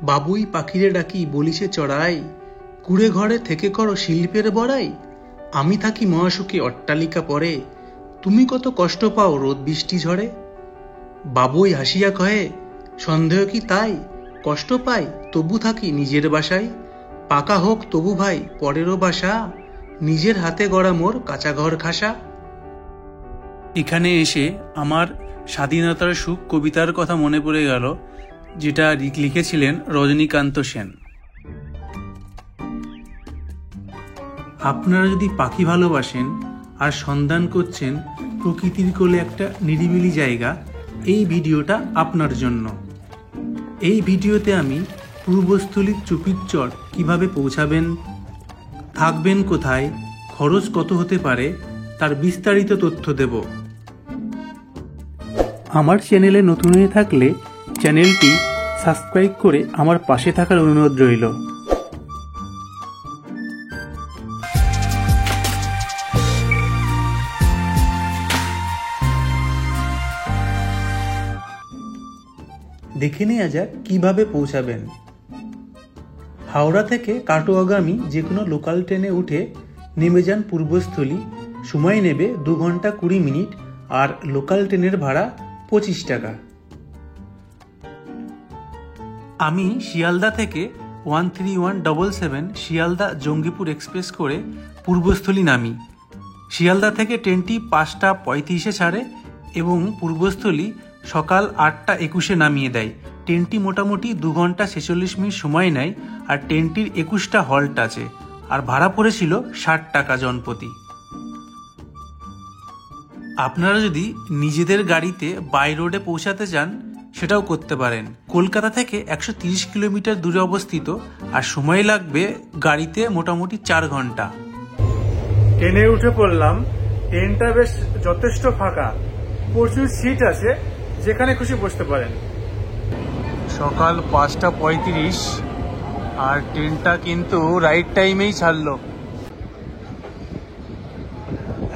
বাবুই পাখিরে ডাকি বলিছে চড়াই, কুড়ে ঘরে থেকে করো শিল্পের বড়াই। আমি থাকি মহাসুখে অট্টালিকা পরে, তুমি কত কষ্ট পাও রোদ বৃষ্টি ঝড়ে। বাবুই হাসিয়া কহে, সন্দেহ কি তাই, কষ্ট পাই তবু থাকি নিজের বাসায়। পাকা হোক তবু ভাই পরেরও বাসা, নিজের হাতে গড়া মোর কাঁচা ঘর খাসা। এখানে এসে আমার স্বাধীনতার সুখ কবিতার কথা মনে পড়ে গেল, যেটা লিখেছিলেন রজনীকান্ত সেন। আপনারা যদি পাখি ভালোবাসেন আর সন্ধান করছেন প্রকৃতির কোলে একটা নিরিবিলি জায়গা, এই ভিডিওটা আপনার জন্য। এই ভিডিওতে আমি পূর্বস্থলীর চুপির চর কীভাবে পৌঁছাবেন, থাকবেন কোথায়, খরচ কত হতে পারে, তার বিস্তারিত তথ্য দেব। আমার চ্যানেলে নতুন হয়ে থাকলে চ্যানেলটি সাবস্ক্রাইব করে আমার পাশে থাকার অনুরোধ রইল। দেখে নেওয়া যাক কিভাবে পৌঁছাবেন। হাওড়া থেকে কাটোয়াগামী যে কোনো লোকাল ট্রেনে উঠে নেমে যান পূর্বস্থলী। সময় নেবে 2 ঘন্টা 20 মিনিট আর লোকাল ট্রেনের ভাড়া 25 টাকা। আমি শিয়ালদা থেকে 13177 শিয়ালদা জঙ্গিপুর এক্সপ্রেস করে পূর্বস্থলী নামি। শিয়ালদা থেকে ট্রেনটি 5টা 35-এ ছাড়ে এবং পূর্বস্থলী সকাল 8টা 21-এ নামিয়ে দেয়। ট্রেনটি মোটামুটি 2 ঘন্টা 46 মিনিট সময় নেয় আর ট্রেনটির 21টা হল্ট আছে আর ভাড়া পড়েছিল 60 টাকা জনপ্রতি। আপনারা যদি নিজেদের গাড়িতে বাই রোডে পৌঁছাতে চান সেটাও করতে পারেন। কলকাতা থেকে 130 কিলোমিটার দূরে অবস্থিত আর সময় লাগবে গাড়িতে মোটামুটি 4 ঘন্টা। ট্রেনে উঠে পড়লাম। ট্রেনটা বেশ যথেষ্ট ফাঁকা, প্রচুর সিট আছে, যেখানে খুশি বসতে পারেন। সকাল 5টা 35 আর ট্রেনটা কিন্তু রাইট টাইমেই ছাড়লো।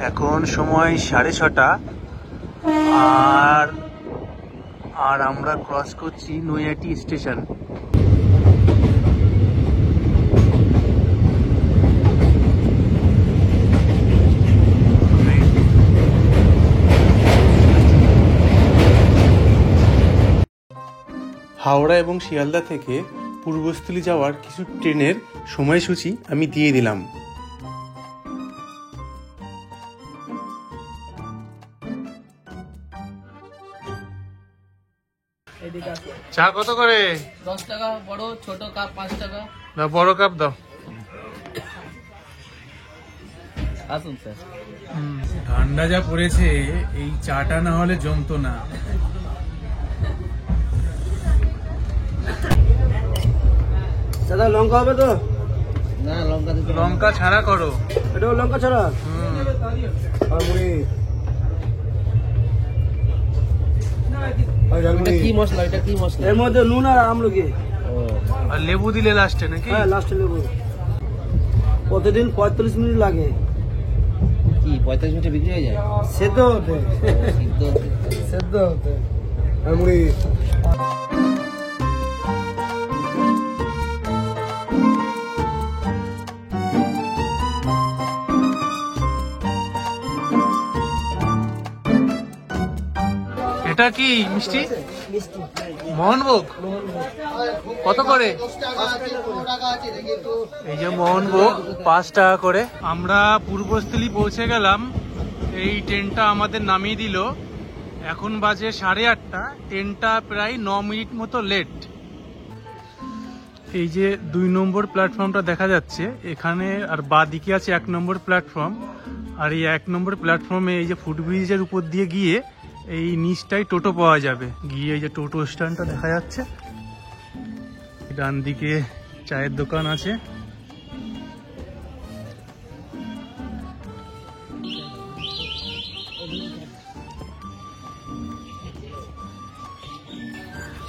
এখন সময় 6:30 আর আমরা ক্রস করছি নৈহাটি স্টেশন। হাওড়া এবং শিয়ালদা থেকে পূর্বস্থলী যাওয়ার কিছু ট্রেনের সময়সূচি আমি দিয়ে দিলাম। চা কত করে? 10 টাকা বড়, ছোট কাপ 5 টাকা। দাও, বড় কাপ দাও। আসুন স্যার। ঠান্ডা যা পড়েছে, এই চাটা না হলে জমতো না। দাদা লঙ্কা হবে তো? না, লঙ্কা দিতে লঙ্কা ছাড়া করো। এটাও লঙ্কা ছাড়া? এটা কি মশলা? এটা কি মশলা? এর মধ্যে নুন আর আমলকি আর লেবু দিলে লাস্টে নাকি? হ্যাঁ, লাস্টে লেবু। প্রতিদিন 45 মিনিট লাগে। কি 45 মিনিটে বিক্রি হয়ে যায়? সেদ্ধ হতে সেদ্ধ হতে। আর মুড়ি। এটা কি মিষ্টি? মোহনভোগ কত করে? এই যে মোহনভোগ 5 টাকা করে। আমরা পূর্বস্থলী পৌঁছে গেলাম। এই ট্রেনটা আমাদের নামিয়ে দিল। এখন বাজে 8:30। ট্রেনটা প্রায় 9 মিনিট মতো লেট। এই যে 2 নম্বর প্ল্যাটফর্মটা দেখা যাচ্ছে এখানে, আর বাঁদিকে আছে 1 নম্বর প্ল্যাটফর্ম। আর এই 1 নম্বর প্ল্যাটফর্মে এই যে ফুটব্রিজের উপর দিয়ে গিয়ে এই নিচটাই টোটো পাওয়া যাবে। গিয়ে এই যে টোটো স্ট্যান্ডটা দেখা যাচ্ছে, ডান দিকে চায়ের দোকান আছে।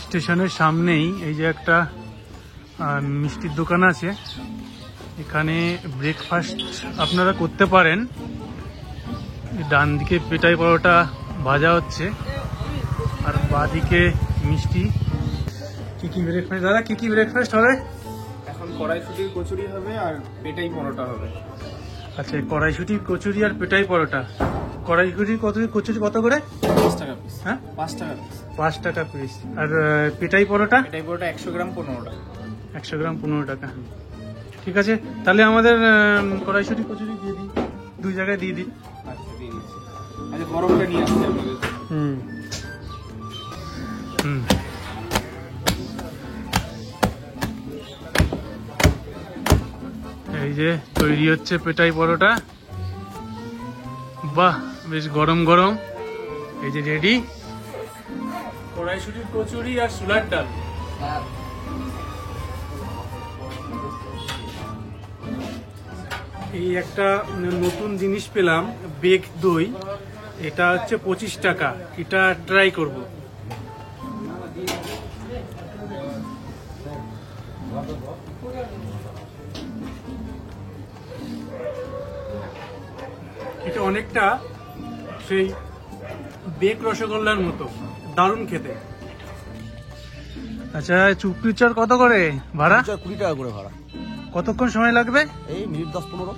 স্টেশনের সামনেই এই যে একটা মিষ্টির দোকান আছে। এখানে ব্রেকফাস্ট আপনারা করতে পারেন। ডান দিকে পেটাই পরোটা ভাজা হচ্ছে আর বাঁদিকে মিষ্টি। কি কি ব্রেকফাস্ট দাদা, কি কি ব্রেকফাস্ট হবে? এখন কড়াইশুটির কচুরি হবে আর পেটাই পরোটা হবে। আচ্ছা, কড়াইশুটি কচুরি আর পেটাই পরোটা। কড়াইশুটি কচুরি কত করে? 5 টাকা পিস। হ্যাঁ, 5 টাকা পিস। 5 টাকা পিস। আর পেটাই পরোটা? পেটাই পরোটা 100 গ্রাম 15 টাকা। 100 গ্রাম 15 টাকা। ঠিক আছে, তাহলে আমাদের কড়াইশুটি কচুরি দিয়ে দিই, 2 জায়গায় দিয়ে দিই। আচ্ছা, দিয়ে দিচ্ছি। আচ্ছা, গরমটা নিয়ে আসছি আপনাদের। হুম হুম। এই যে তৈরি হচ্ছে পেটাই পরোটা। বাহ, বেশ গরম গরম। এই যে রেডি কড়াইশুটির কচুরি আর ছোলার ডাল। এই একটা নতুন জিনিস পেলাম, বেক দই। এটা হচ্ছে 25 টাকা। এটা ট্রাই করব। এটা অনেকটা সেই বেক রসগোল্লার মতো, দারুণ খেতে। আচ্ছা, চুপড়ির চর কত করে ভাড়া? 20 টাকা করে ভাড়া। কতক্ষণ সময় লাগবে? এই মিনিট 10-15।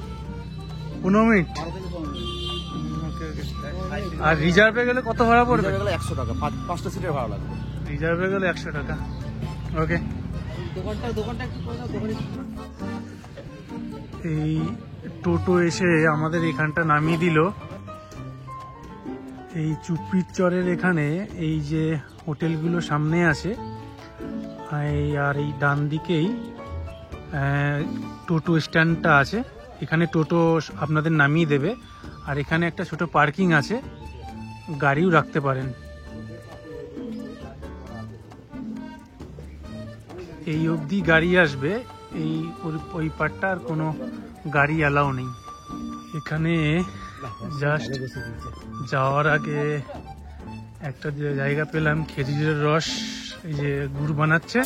15 মিনিট। আর রিজার্ভে গেলে কত ভাড়া পড়বে? 100 টাকা, 5টা সিটের ভাড়া লাগবে। রিজার্ভে গেলে 100 টাকা। ওকে। দোকানটা একটু করে দাও, দোকানে এই টোটো এসে আমাদের এখানটা নামিয়ে দিল। এই চুপড়ির চরের এখানে এই যে হোটেলগুলো সামনে আছে, আর এই ডান দিকেই টোটো স্ট্যান্ডটা আছে। এখানে টোটো আপনাদের নামিয়ে দেবে। আর এখানে একটা ছোট পার্কিং আছে, গাড়িও রাখতে পারেন। এই অবধি গাড়ি আসবে, ওই পার্টটা আর কোনো গাড়ি অ্যালাউ নেই এখানে। জাস্ট যাওয়ার আগে একটা জায়গা পেলাম, খেজুরের রস, এই যে গুড় বানাচ্ছে।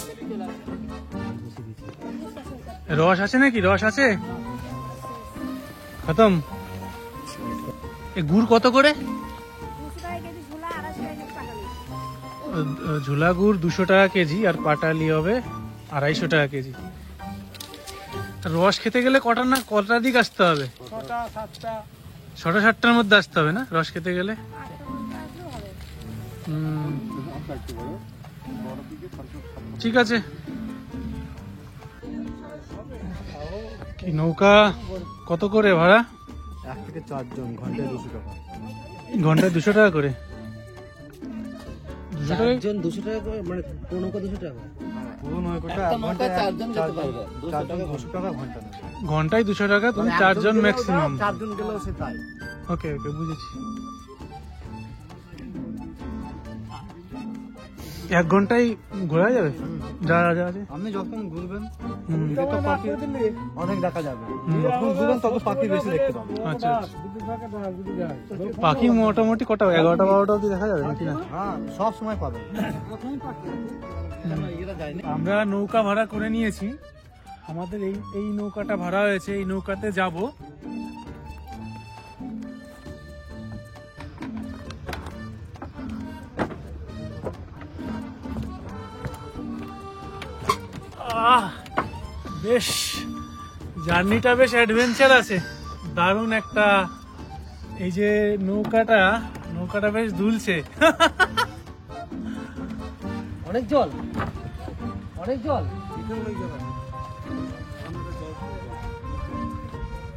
রস আছে নাকি? রস আছে? খতম। এই গুড় কত করে? ঝোলা গুড় 200 টাকা কেজি, আর পাটালি হবে 250 টাকা কেজি। রস খেতে গেলে কটা দিক আসতে হবে? 6টা-7টার মধ্যে আসতে হবে না রস খেতে গেলে? ঠিক আছে। কি নৌকা কত করে ভাড়া? 1 থেকে 4 জন, ঘন্টায় 200 টাকা। ঘন্টায় 200 টাকা করে? 200 টাকা? 4 জন 200 টাকা করে, মানে পুরো নৌকা 200 টাকা। পুরো নৌকাটা একটা নৌকায় ঘন্টায় 4 জন যেতে পারবে। 200 টাকা 200 টাকা ঘন্টা। ঘন্টায় 200 টাকা। তুমি 4 জন ম্যাক্সিমাম। 4 জন গেলেও সে তাই। ওকে ওকে, বুঝেছি। 1 ঘন্টায় ঘোরা যাবে যা যা আছে? আপনি যখন ঘুরবেন হুম। পাখি অনেক দেখা যাবে। যখন ঘুরবেন তত পাখি বেশি দেখতে পাবেন। আচ্ছা আচ্ছা। পাখি মোটামুটি কটা? 11টা 12টা অব্দি দেখা যাবে নাকি? না, হ্যাঁ, সব সময় পাবেন। আমরা নৌকা ভাড়া করে নিয়েছি। আমাদের এই নৌকাটা ভাড়া হয়েছে, এই নৌকাতে যাব। বেশ জার্নিটা বেশ অ্যাডভেঞ্চার আছে, দারুণ একটা। এই যে নৌকাটা বেশ দুলছে। অনেক জল, অনেক জল।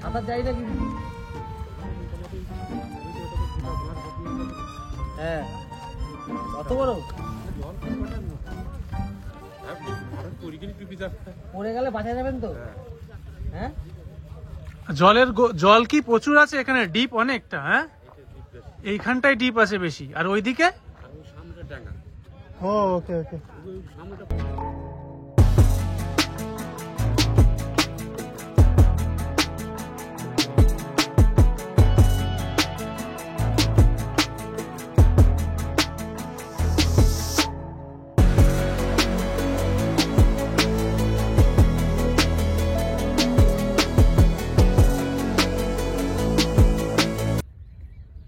আবার যাই না কিন্তু। হ্যাঁ, কত বড়? পড়ে গেলে বাঁচা যাবেন তো? হ্যাঁ, জল কি প্রচুর আছে এখানে? ডিপ অনেকটা? হ্যাঁ, এইখানটায় ডিপ আছে বেশি, আর ওইদিকে? ও, ওকে ওকে।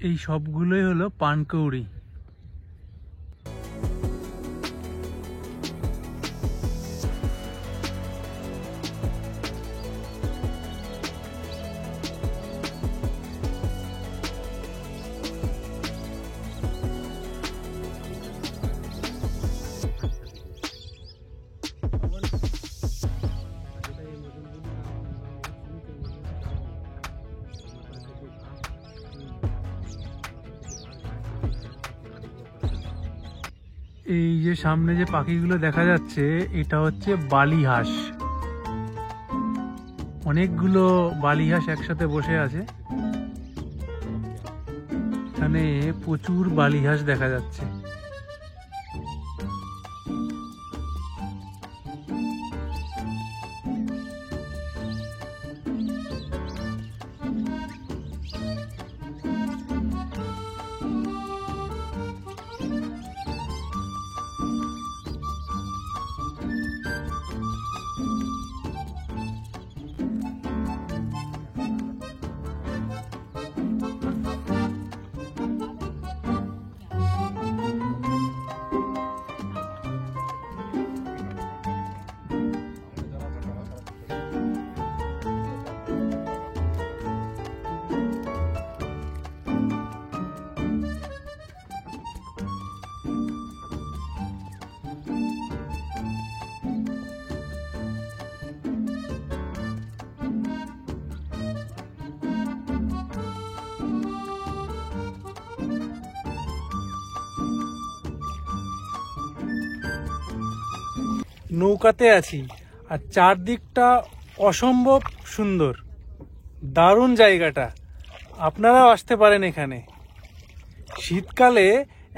এই সবগুলোই হলো পানকৌড়ি। এই যে সামনে যে পাখিগুলো দেখা যাচ্ছে এটা হচ্ছে বালি হাঁস। অনেকগুলো বালি হাঁস একসাথে বসে আছে। এখানে প্রচুর বালি হাঁস দেখা যাচ্ছে। নৌকাতে আছি আর চারদিকটা অসম্ভব সুন্দর, দারুণ জায়গাটা। আপনারাও আসতে পারেন এখানে। শীতকালে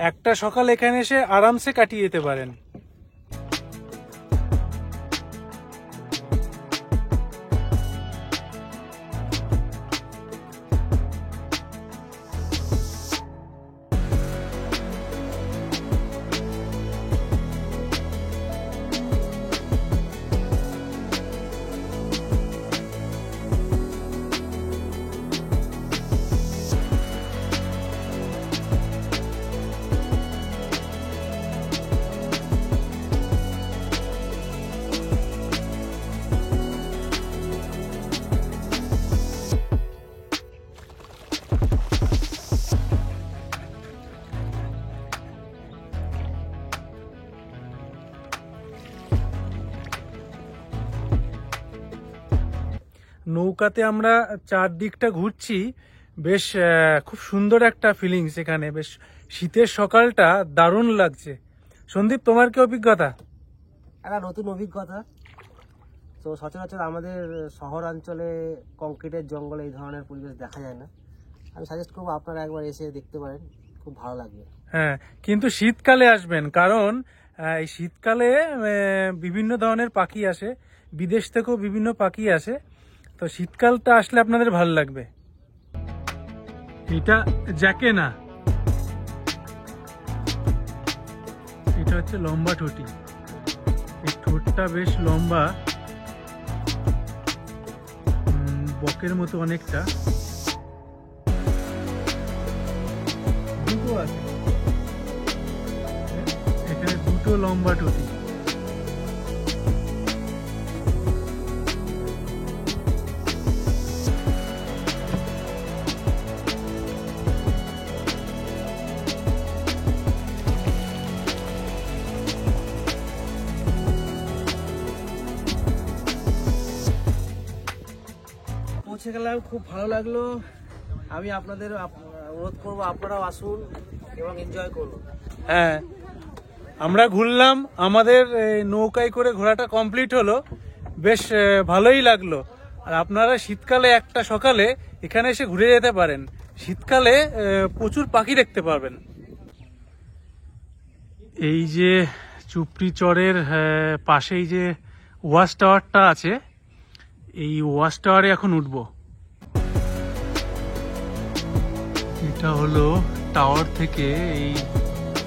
একটা সকাল এখানে এসে আরামসে কাটিয়ে যেতে পারেন। নৌকাতে আমরা চারদিকটা ঘুরছি, বেশ খুব সুন্দর একটা ফিলিংস এখানে। বেশ শীতের সকালটা দারুণ লাগছে। সন্দীপ, তোমার কি অভিজ্ঞতা? একটা নতুন অভিজ্ঞতা। তো সচরাচর আমাদের শহরাঞ্চলে কংক্রিটের জঙ্গলে এই ধরনের পরিবেশ দেখা যায় না। আমি সাজেস্ট করবো আপনারা একবার এসে দেখতে পারেন, খুব ভালো লাগবে। হ্যাঁ, কিন্তু শীতকালে আসবেন, কারণ এই শীতকালে বিভিন্ন ধরনের পাখি আসে, বিদেশ থেকেও বিভিন্ন পাখি আসে। তো শীতকালটা আসলে আপনাদের ভালো লাগবে। এটা জ্যাকে না, এটা হচ্ছে লম্বা ঠোঁটি। এই ঠোঁটটা বেশ লম্বা, বকের মতো অনেকটা। দুটো আছে এখানে, দুটো লম্বা ঠোঁটি। পৌঁছে গেলাম, খুব ভালো লাগলো। আমি আপনাদের অনুরোধ করবো আপনারাও আসুন এবং এনজয় করুন। হ্যাঁ, আমরা ঘুরলাম, আমাদের নৌকায় করে ঘোরাটা কমপ্লিট হলো, বেশ ভালোই লাগলো। আর আপনারা শীতকালে একটা সকালে এখানে এসে ঘুরে যেতে পারেন। শীতকালে প্রচুর পাখি দেখতে পারবেন। এই যে চুপড়ি চরের পাশেই যে ওয়াচ টাওয়ারটা আছে, এই ওয়াচ টাওয়ারে এখন উঠবো। এটা হলো টাওয়ার থেকে এই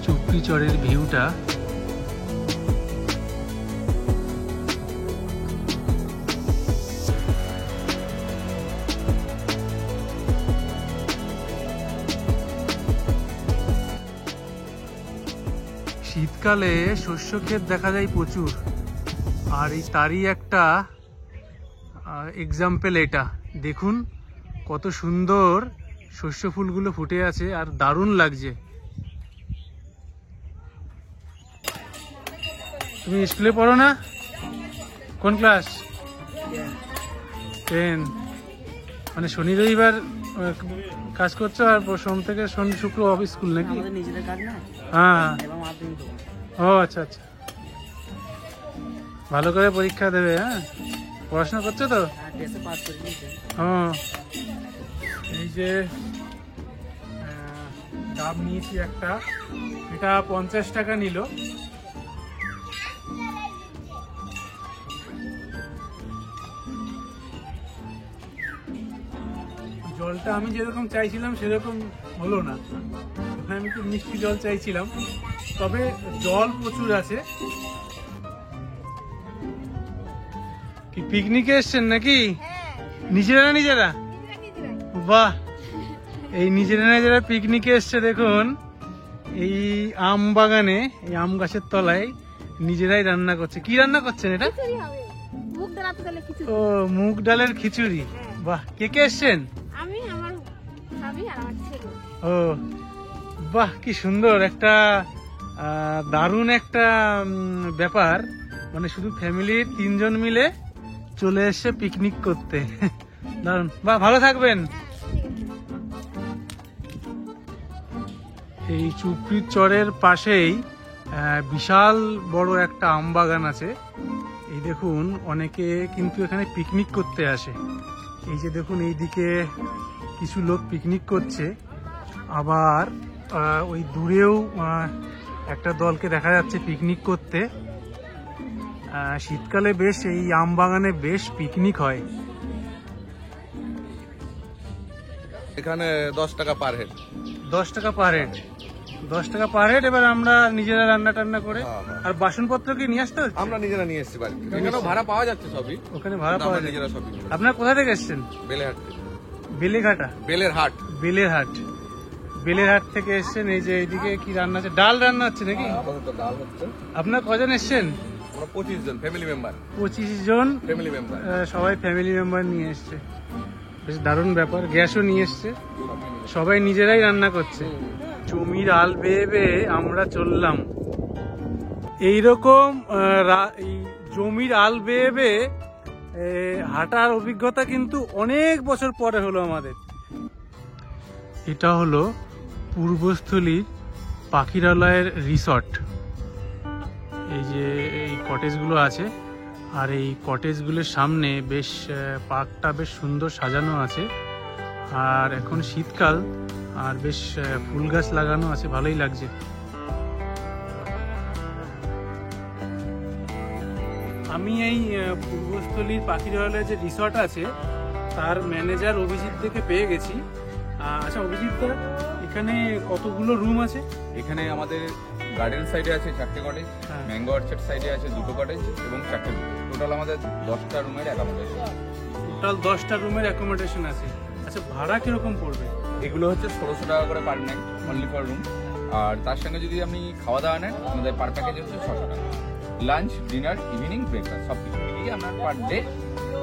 চুপড়ি চরের ভিউটা। শীতকালে শস্য ক্ষেত দেখা যায় প্রচুর, আর এই তারই একটা এক্সাম্পল এটা। দেখুন কত সুন্দর শস্য ফুলগুলো ফুটে আছে আর দারুণ লাগছে। তুমি স্কুলে পড়ো না? কোন ক্লাস? 10। মানে শনি রবিবার কাজ করছো আর সোম থেকে শনি শুক্র অফিস স্কুল নাকি? আমাদের নিজেদের কাজ না, হ্যাঁ। এবং মাধ্যমিক ও আচ্ছা আচ্ছা, ভালো করে পরীক্ষা দেবে। হ্যাঁ, পড়াশোনা করছো তো? হ্যাঁ, টেস্টে পাস করে নিয়েছে। হ্যাঁ, এই যে ডাব নিয়েছি একটা, এটা 50 টাকা নিল। জলটা আমি যেরকম চাইছিলাম সেরকম হলো না, আমি একটু মিষ্টি জল চাইছিলাম, তবে জল প্রচুর আছে। কি পিকনিকে এসছেন নাকি? নিজেরা? বাহ, এই নিজেরা পিকনিকে এসছে। দেখুন এই আম বাগানে, এই আম গাছের তলায় নিজেরাই রান্না করছে। কি রান্না করছেন এটা? ও, মুগ ডালের খিচুড়ি। বাহ, কে কে এসছেন? ও বাহ, কি সুন্দর একটা দারুণ একটা ব্যাপার, মানে শুধু ফ্যামিলির 3 জন মিলে চলে এসছে পিকনিক করতে। দারুণ, বাহ, ভালো থাকবেন। এই চুপড়ির চরের পাশেই বিশাল বড় একটা আম বাগান আছে। এই দেখুন, অনেকে কিন্তু এখানে পিকনিক করতে আসে। এই যে দেখুন, এইদিকে কিছু লোক পিকনিক করছে, আবার ওই দূরেও একটা দলকে দেখা যাচ্ছে পিকনিক করতে। শীতকালে বেশ এই আম বাগানে বেশ পিকনিক হয়। এখানে 10 টাকা পার হেড। 10 টাকা পার হেড, 10 টাকা পার হেড। এবার আমরা নিজেরা রান্না টান্না করে, আর বাসনপত্র কি নিয়ে আসতে হচ্ছে? আমরা নিজেরা নিয়ে এসেছি বাড়ি থেকে। এখানেও ভাড়া পাওয়া যাচ্ছে সবই, ওখানে ভাড়া পাওয়া যায়। নিজেরা সবই। আপনারা কোথা থেকে এসছেন? বেলেহাট থেকে। বেলেঘাটা? বেলেরহাট। বেলেরহাট, বেলেরহাট থেকে এসছেন। এই যে এইদিকে কি রান্না হচ্ছে? ডাল রান্না হচ্ছে নাকি? আপাতত ডাল হচ্ছে। আপনারা কজন এসছেন? আমরা 25 জন ফ্যামিলি মেম্বার। 25 জন ফ্যামিলি মেম্বার, সবাই ফ্যামিলি মেম্বার নিয়ে এসছে। বেশ দারুণ ব্যাপার। গ্যাসও নিয়ে এসছে, সবাই নিজেরাই রান্না করছে। জমির আল বেয়ে বেয়ে আমরা চললাম। এইরকম এই জমির আল বেয়ে বেয়ে হাঁটার অভিজ্ঞতা কিন্তু অনেক বছর পরে হলো আমাদের। এটা হলো পূর্বস্থলীর পাখিরালয়ের রিসর্ট। এই যে এই কটেজগুলো আছে, আর এই কটেজগুলোর সামনে বেশ পার্কটা বেশ সুন্দর সাজানো আছে। আর এখন শীতকাল, আর বেশ ফুল গাছ লাগানো আছে, ভালোই লাগছে। আমি এই পূর্বস্থলীর পাখিরালয়ের যে রিসর্ট আছে তার ম্যানেজার অভিজিৎ থেকে পেয়ে গেছি। আচ্ছা অভিজিৎ দা, এখানে কতগুলো রুম আছে? এখানে আমাদের গার্ডেন সাইডে আছে 4টে কটেজ, ম্যাঙ্গো অর্চার্ড সাইডে আছে 2টো কটেজ এবং 4টে রুম। টোটাল আমাদের 10টা রুমের অ্যাকোমোডেশন। টোটাল 10টা রুমের অ্যাকোমোডেশন আছে। আচ্ছা, ভাড়া কিরকম পড়বে? এগুলো হচ্ছে 1600 টাকা করে per night, only for room. আর তার সঙ্গে যদি আপনি খাওয়া দাওয়া নেন, আমাদের পার প্যাকেজ হচ্ছে 600 টাকা। লাঞ্চ, ডিনার, ইভিনিং, ব্রেকফাস্ট সব কিছু মিলিয়ে আপনার পার ডে,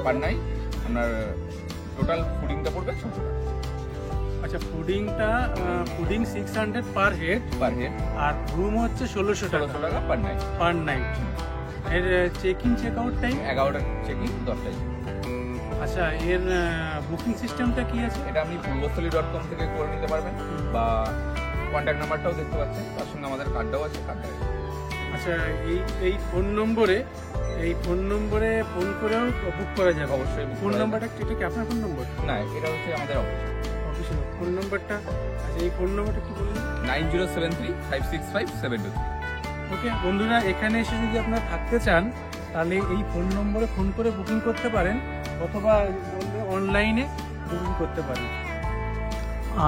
পার নাইট আপনার টোটাল ফুডিংটা পড়বে 600 টাকা। আচ্ছা, ফুডিং 600 পার হেড, আর রুম হচ্ছে 1600 টাকা পার নাইট। Per night. এর check in check out time? 11টা চেক ইন, 10টায়। আচ্ছা, এর বুকিং সিস্টেমটা কি আছে? এটা আপনি পূর্বস্থলী.com থেকে করে নিতে পারবেন, বা কন্ট্যাক্ট নাম্বারটাও দেখতে পাচ্ছেন, তার সঙ্গে আমাদের কার্ডটাও আছে, কার্ডটা। আচ্ছা, এই ফোন নম্বরে ফোন করেও বুক করা যাবে? অবশ্যই। ফোন নাম্বারটা এটা কি আপনার ফোন নম্বর? না, এটা হচ্ছে আমাদের অফিসিয়াল ফোন নাম্বারটা। আচ্ছা, এই ফোন নাম্বারটা কি বললেন? 9073565723। ওকে বন্ধুরা, এখানে এসে যদি আপনারা থাকতে চান তাহলে এই ফোন নম্বরে ফোন করে বুকিং করতে পারেন, অথবা অনলাইনে বুকিং করতে পারেন।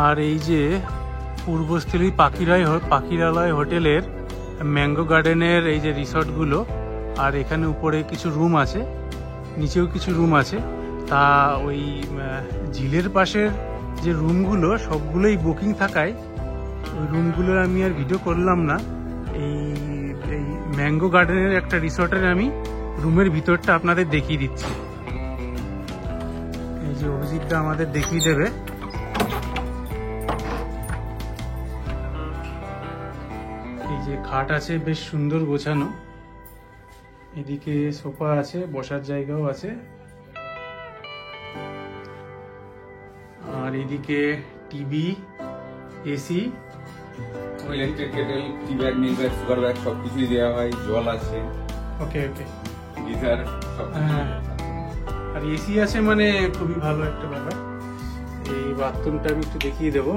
আর এই যে পূর্বস্থলী পাখিরালয় হোটেলের ম্যাঙ্গো গার্ডেনের এই যে রিসর্টগুলো, আর এখানে উপরে কিছু রুম আছে, নিচেও কিছু রুম আছে। তা ওই ঝিলের পাশের যে রুমগুলো সবগুলোই বুকিং থাকায় ওই রুমগুলোর আমি আর ভিডিও করলাম না। এই ম্যাঙ্গো গার্ডেনের একটা রিসর্টের আমি রুমের ভিতরটা আপনাদের দেখিয়ে দিচ্ছি। এই যে অভিজিৎটা আমাদের দেখিয়ে দেবে। এই যে খাট আছে, বেশ সুন্দর গোছানো। এদিকে সোফা আছে, বসার জায়গাও আছে। আর এদিকে টিভি, এসি ইলেকট্রিক কেটেল, টি ব্যাগ, মিল ব্যাগ, সুগার ব্যাগ সবকিছুই দেওয়া হয়, জল আছে, ওকে ওকে। গিজার সব। হ্যাঁ, আর এসি আছে মানে খুবই ভালো একটা ব্যাপার। এই বাথরুমটা আমি একটু দেখিয়ে দেবো।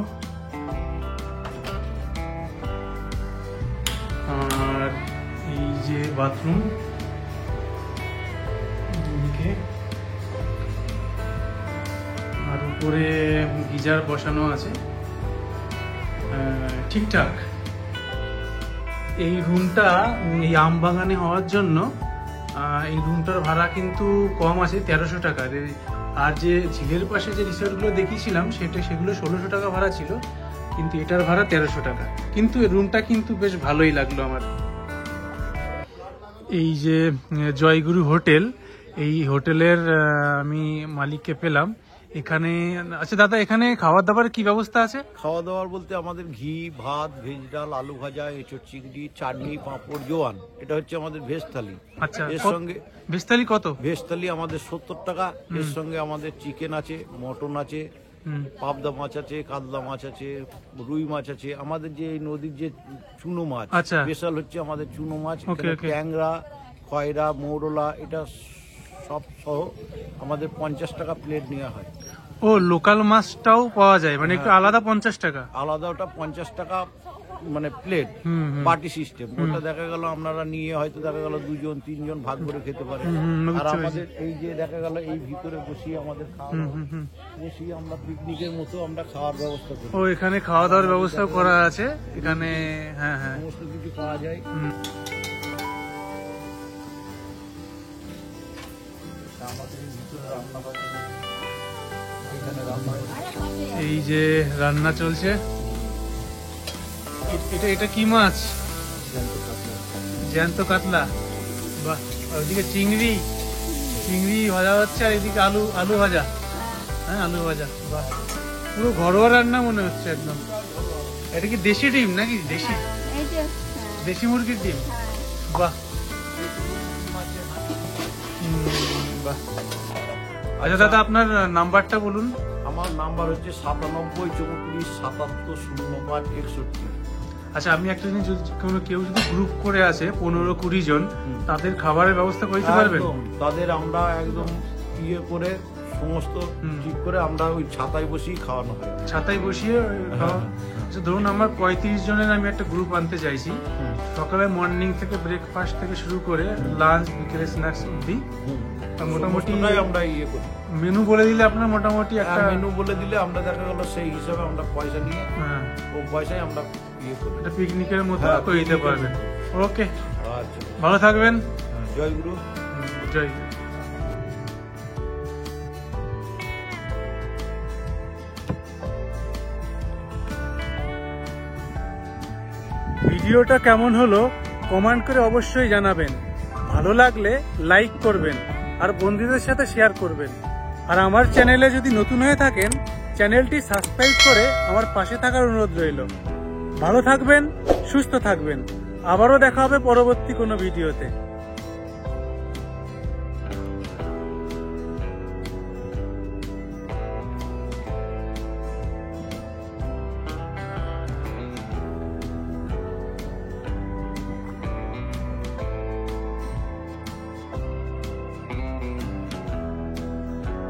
আর এই যে বাথরুম দুদিকে, আর উপরে গিজার বসানো আছে, ঠিকঠাক। এই রুমটা এই আম বাগানে হওয়ার জন্য এই রুমটার ভাড়া কিন্তু কম আছে, 1300 টাকা। আর যে ঝিলের পাশে যে রিসোর্টগুলো দেখিয়েছিলাম সেগুলো 1600 টাকা ভাড়া ছিল, কিন্তু এটার ভাড়া 1300 টাকা। কিন্তু এই রুমটা কিন্তু বেশ ভালোই লাগলো আমার। এই যে জয়গুরু হোটেল, এই হোটেলের আমি মালিককে পেলাম এখানে। আচ্ছা দাদা, এখানে খাবার দাবার কি ব্যবস্থা আছে? খাওয়া দাওয়ার বলতে আমাদের ঘি, ভাত, ভেজ ডাল, আলু ভাজা, এঁচোড় চিংড়ি, চাটনি, পাঁপড়, জোয়ান, এটা হচ্ছে আমাদের ভেজ থালি। আচ্ছা, এর সঙ্গে ভেজ থালি কত? ভেজ থালি আমাদের 70 টাকা। এর সঙ্গে আমাদের চিকেন আছে, মটন আছে, পাবদা মাছ আছে, কাতলা মাছ আছে, রুই মাছ আছে। আমাদের যে এই নদীর যে চুনো মাছ, আচ্ছা। স্পেশাল হচ্ছে আমাদের চুনো মাছ, ওকে, ওকে। ট্যাংরা, খয়রা, মৌরলা, এটা সব সহ আমাদের 50 টাকা প্লেট নেওয়া হয়। ও, লোকাল মাছটাও পাওয়া যায়, মানে একটু আলাদা 50 টাকা? আলাদা ওটা 50 টাকা মানে প্লেট, পার্টি সিস্টেম। ওটা দেখা গেল আপনারা নিয়ে হয়তো দেখা গেল 2 জন 3 জন ভাগ করে খেতে পারে। আর আমাদের এই যে দেখা গেল এই ভিতরে বসিয়ে আমাদের খাওয়া বসিয়ে আমরা পিকনিকের মতো আমরা খাওয়ার ব্যবস্থা করি। ও, এখানে খাওয়া দাওয়ার ব্যবস্থা করা আছে এখানে। হ্যাঁ হ্যাঁ, সমস্ত কিছু পাওয়া যায়। এই যে রান্না চলছে। এটা কি মাছ? জ্যান্ত কাতলা। বাহ, ওইদিকে চিংড়ি ভাজা হচ্ছে, আর এদিকে আলু ভাজা। হ্যাঁ, আলু ভাজা। বাহ, পুরো ঘরোয়া রান্না মনে হচ্ছে একদম। এটা কি দেশি ডিম নাকি? দেশি মুরগির ডিম। বাহ বাহ। আচ্ছা দাদা, আপনার নাম্বারটা বলুন। আমার নাম্বার হচ্ছে 97 34 77 05 61। আচ্ছা, আমি একটা জিনিস, কেউ যদি গ্রুপ করে আসে 15-20 জন, তাদের খাবারের ব্যবস্থা করতে পারবেন? তাদের আমরা একদম ইয়ে করে সমস্ত ঠিক করে আমরা ওই ছাতায় বসেই খাওয়ানো হয়। ছাতায় বসিয়ে আচ্ছা, ধরুন আমার 35 জনের আমি একটা গ্রুপ আনতে চাইছি। সকালে মর্নিং থেকে ব্রেকফাস্ট থেকে শুরু করে লাঞ্চ, বিকেলে স্ন্যাক্স অব্দি মোটামুটি আমরা ইয়ে করি। মেনু বলে দিলে আপনার মোটামুটি একটা মেনু বলে দিলে আমরা দেখা গেল সেই হিসাবে আমরা পয়সা নিয়ে ও পয়সায় আমরা ইয়ে করি। একটা পিকনিকের মতো করে দিতে পারবেন। ওকে, আচ্ছা, ভালো থাকবেন। জয় গুরু। জয় গুরু। ভিডিওটা কেমন হলো কমেন্ট করে অবশ্যই জানাবেন। ভালো লাগলে লাইক করবেন আর বন্ধুদের সাথে শেয়ার করবেন। আর আমার চ্যানেলে যদি নতুন হয়ে থাকেন, চ্যানেলটি সাবস্ক্রাইব করে আমার পাশে থাকার অনুরোধ রইল। ভালো থাকবেন, সুস্থ থাকবেন। আবারও দেখা হবে পরবর্তী কোনো ভিডিওতে।